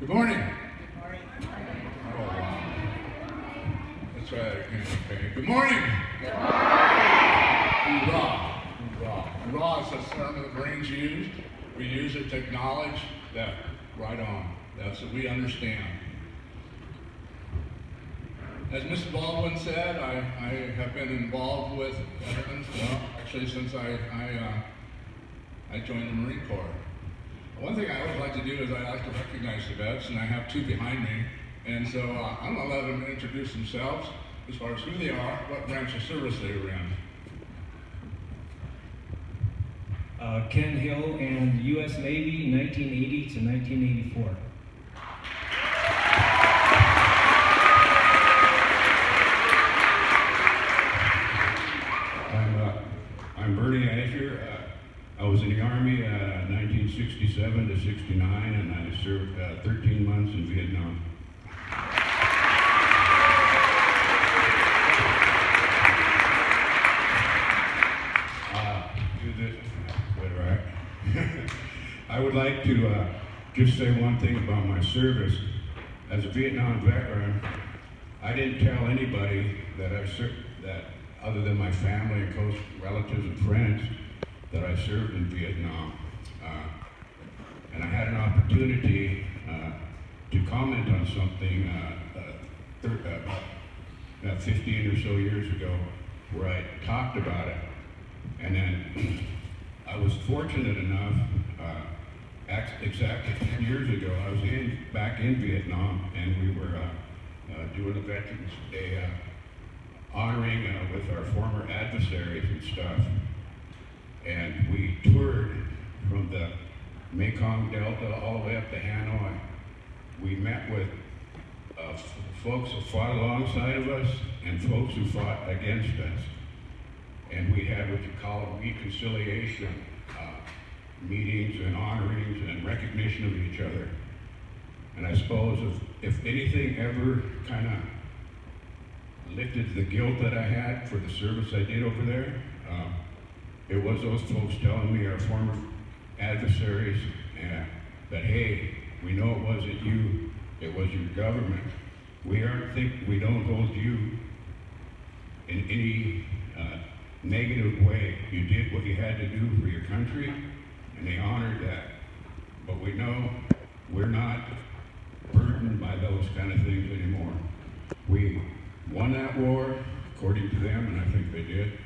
Good morning. Good morning. Oh, wow. That's right. Okay. Good morning. Good morning. Hoorah. Hoorah. Hoorah is a term that the Marines used. We use it to acknowledge that right on. That's what we understand. As Mr. Baldwin said, I have been involved with veterans, well, actually since I joined the Marine Corps. One thing I always like to do is I like to recognize the vets, and I have two behind me. And so I'm going to let them introduce themselves as far as who they are, what branch of service they were in. Ken Hill and U.S. Navy, 1980 to 1984. I'm Bernie Asher. I was in the Army 1967 to 69, and I served 13 months in Vietnam. Do this, right? I would like to just say one thing about my service. As a Vietnam veteran, I didn't tell anybody that I served, that other than my family and close relatives and friends, that I served in Vietnam. And I had an opportunity to comment on something 15 or so years ago where I talked about it. And then I was fortunate enough, exactly 10 years ago, I was back in Vietnam, and we were doing a Veterans Day honoring with our former adversaries and stuff. And we toured from the Mekong Delta all the way up to Hanoi. We met with folks who fought alongside of us and folks who fought against us. And we had what you call reconciliation meetings and honorings and recognition of each other. And I suppose if anything ever kind of lifted the guilt that I had for the service I did over there, it was those folks telling me, our former adversaries, that hey, we know it wasn't you, it was your government. We don't hold you in any negative way. You did what you had to do for your country, and they honored that. But we know we're not burdened by those kind of things anymore. We won that war, according to them, and I think they did.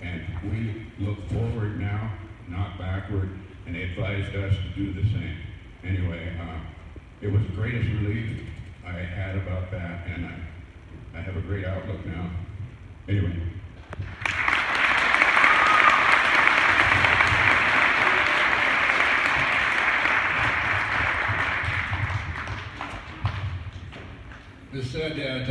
And we look forward now, not backward, and they advised us to do the same. Anyway, it was the greatest relief I had about that, and I have a great outlook now. Anyway. It said that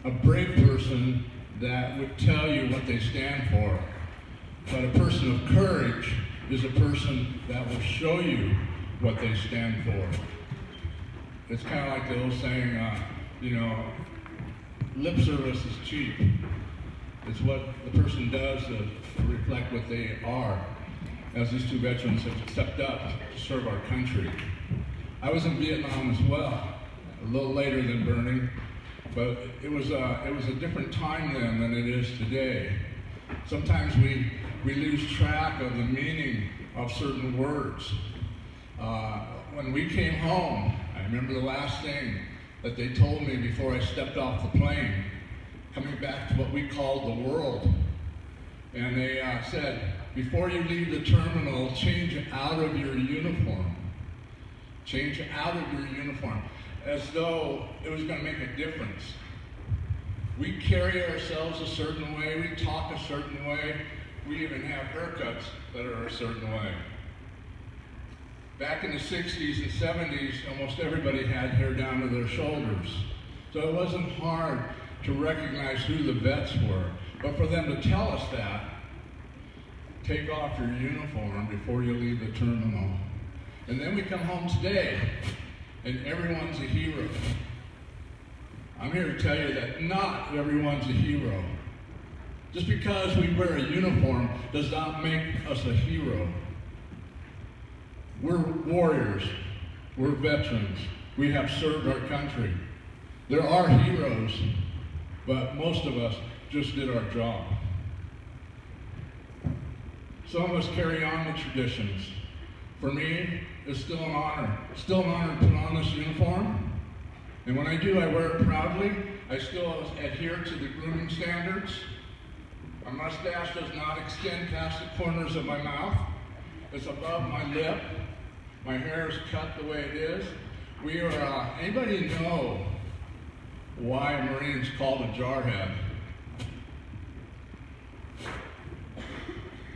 a brave person that would tell you what they stand for, but a person of courage is a person that will show you what they stand for. It's kind of like the old saying, lip service is cheap. It's what the person does to reflect what they are, as these two veterans have stepped up to serve our country. I was in Vietnam as well, a little later than Bernie, but it was a different time then than it is today. Sometimes we lose track of the meaning of certain words. When we came home, I remember the last thing that they told me before I stepped off the plane, coming back to what we called the world. And they said, before you leave the terminal, change out of your uniform. Change out of your uniform, as though it was going to make a difference. We carry ourselves a certain way, we talk a certain way, we even have haircuts that are a certain way. Back in the 60s and 70s, almost everybody had hair down to their shoulders. So it wasn't hard to recognize who the vets were. But for them to tell us that, take off your uniform before you leave the terminal. And then we come home today, and everyone's a hero. I'm here to tell you that not everyone's a hero. Just because we wear a uniform does not make us a hero. We're warriors. We're veterans. We have served our country. There are heroes, but most of us just did our job. Some of us carry on the traditions. For me, it's still an honor. It's still an honor to put on this uniform. And when I do, I wear it proudly. I still adhere to the grooming standards. My mustache does not extend past the corners of my mouth. It's above my lip. My hair is cut the way it is. We are, anybody know why a Marine is called a jarhead?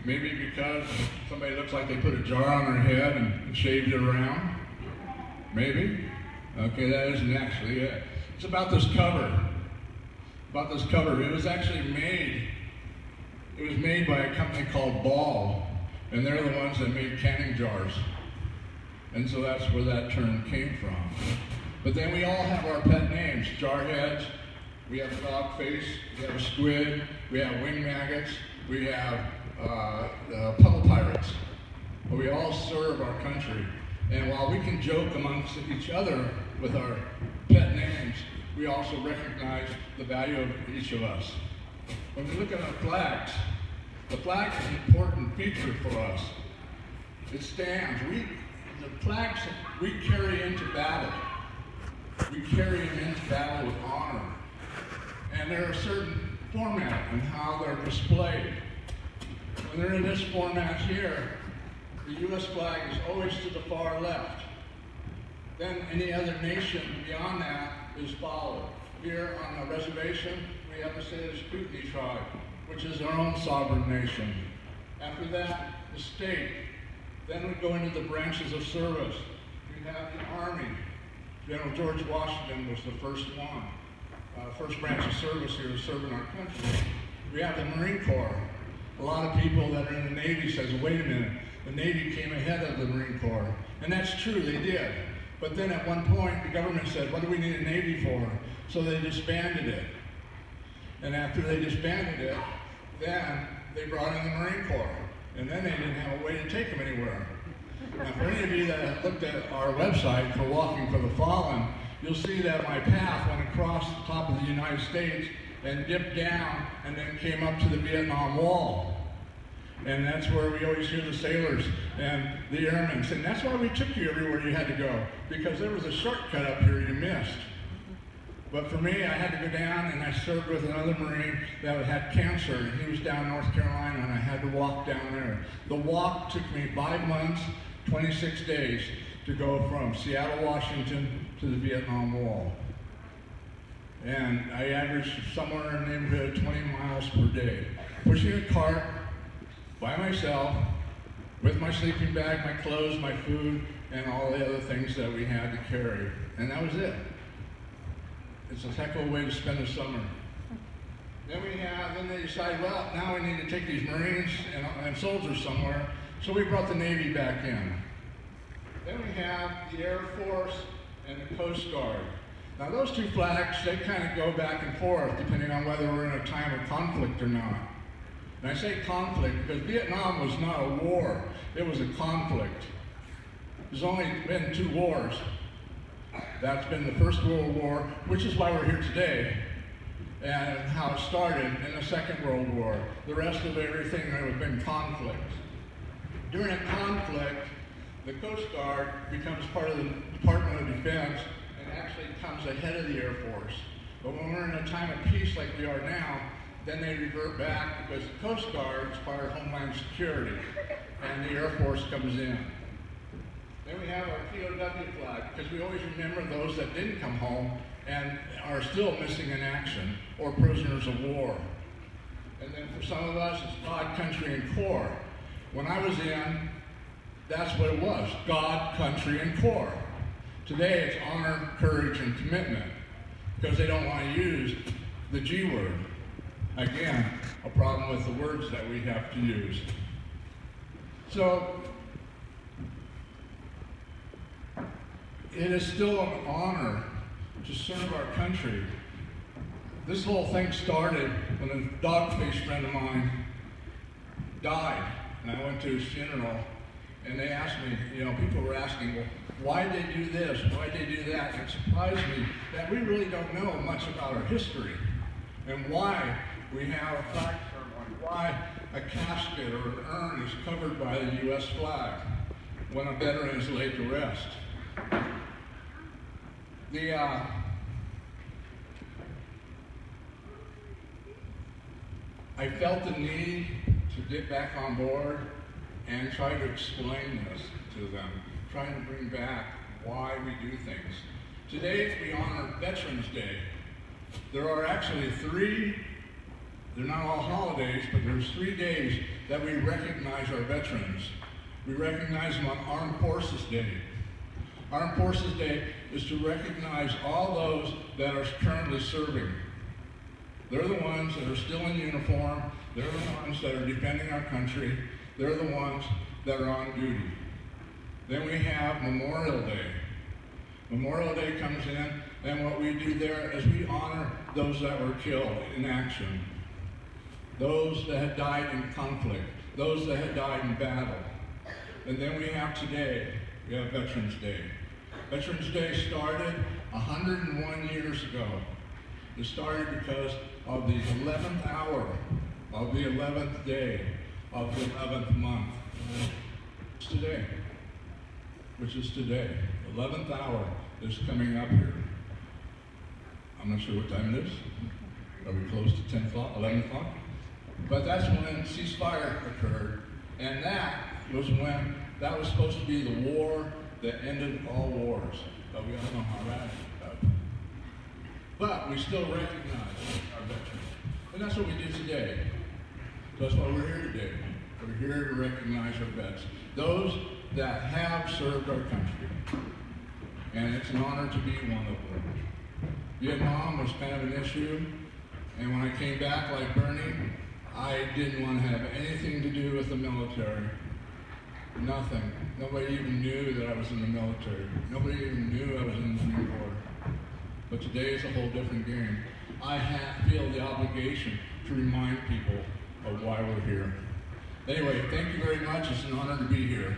Maybe because somebody looks like they put a jar on their head and shaved it around? Maybe? Okay, that isn't actually it. It's about this cover. About this cover. It was actually made, it was made by a company called Ball, and they're the ones that made canning jars. And so that's where that term came from. But then we all have our pet names. Jarheads, we have dog face, we have squid, we have wing maggots, we have puddle pirates. But we all serve our country. And while we can joke amongst each other with our pet names, we also recognize the value of each of us. When we look at our flags, the flag is an important feature for us. It stands. The flags we carry into battle. We carry them into battle with honor. And there are certain formats in how they're displayed. When they're in this format here, the U.S. flag is always to the far left. Then any other nation beyond that is followed. Here on the reservation, we have the Sgt tribe, which is our own sovereign nation. After that, the state. Then we go into the branches of service. We have the Army. General George Washington was the first one. First branch of service here is serving our country. We have the Marine Corps. A lot of people that are in the Navy says, wait a minute, the Navy came ahead of the Marine Corps. And that's true, they did. But then at one point, the government said, what do we need a Navy for? So they disbanded it. And after they disbanded it, then they brought in the Marine Corps. And then they didn't have a way to take them anywhere. Now, for any of you that have looked at our website for Walking for the Fallen, you'll see that my path went across the top of the United States and dipped down and then came up to the Vietnam Wall. And that's where we always hear the sailors and the airmen saying, that's why we took you everywhere you had to go, because there was a shortcut up here you missed. But for me, I had to go down, and I served with another Marine that had cancer, and he was down in North Carolina, and I had to walk down there. The walk took me 5 months, 26 days to go from Seattle, Washington to the Vietnam Wall. And I averaged somewhere in the neighborhood of 20 miles per day. Pushing a cart by myself, with my sleeping bag, my clothes, my food, and all the other things that we had to carry. And that was it. It's a heck of a way to spend the summer. Then they decide, well, now we need to take these Marines and soldiers somewhere. So we brought the Navy back in. Then we have the Air Force and the Coast Guard. Now those two flags, they kind of go back and forth depending on whether we're in a time of conflict or not. And I say conflict because Vietnam was not a war, it was a conflict. There's only been 2 wars. That's been the First World War, which is why we're here today, and how it started, and the Second World War. The rest of everything there have been conflict. During a conflict, the Coast Guard becomes part of the Department of Defense and actually comes ahead of the Air Force. But when we're in a time of peace like we are now, then they revert back because the Coast Guard is part of Homeland Security, and the Air Force comes in. Then we have our POW flag, because we always remember those that didn't come home and are still missing in action, or prisoners of war. And then for some of us, it's God, country, and Corps. When I was in, that's what it was, God, country, and Corps. Today, it's honor, courage, and commitment, because they don't want to use the G word. Again, a problem with the words that we have to use. So, it is still an honor to serve our country. This whole thing started when a dog-faced friend of mine died, and I went to his funeral, And they asked me, people were asking, well, why'd they do this? Why'd they do that? And it surprised me that we really don't know much about our history and why we have a flag ceremony, why a casket or an urn is covered by the U.S. flag when a veteran is laid to rest. I felt the need to get back on board and try to explain this to them, trying to bring back why we do things. Today we honor Veterans Day. There are actually three, they're not all holidays, but there's 3 days that we recognize our veterans. We recognize them on Armed Forces Day. Armed Forces Day is to recognize all those that are currently serving. They're the ones that are still in uniform. They're the ones that are defending our country. They're the ones that are on duty. Then we have Memorial Day. Memorial Day comes in, and what we do there is we honor those that were killed in action, those that had died in conflict, those that had died in battle. And then we have today, we have Veterans Day. Veterans Day started 101 years ago. It started because of the 11th hour of the 11th day of the 11th month. It's today, which is today. 11th hour is coming up here. I'm not sure what time it is. Are we close to 10 o'clock, 11 o'clock? But that's when ceasefire occurred, and that was supposed to be the war that ended all wars. But we all know how that ended up. But we still recognize our veterans. And that's what we do today. So that's why we're here today. We're here to recognize our vets, those that have served our country. And it's an honor to be one of them. Vietnam was kind of an issue, and when I came back like Bernie, I didn't want to have anything to do with the military. Nothing. Nobody even knew that I was in the military. Nobody even knew I was in the Marine Corps. But today is a whole different game. I feel the obligation to remind people of why we're here. Anyway, thank you very much. It's an honor to be here.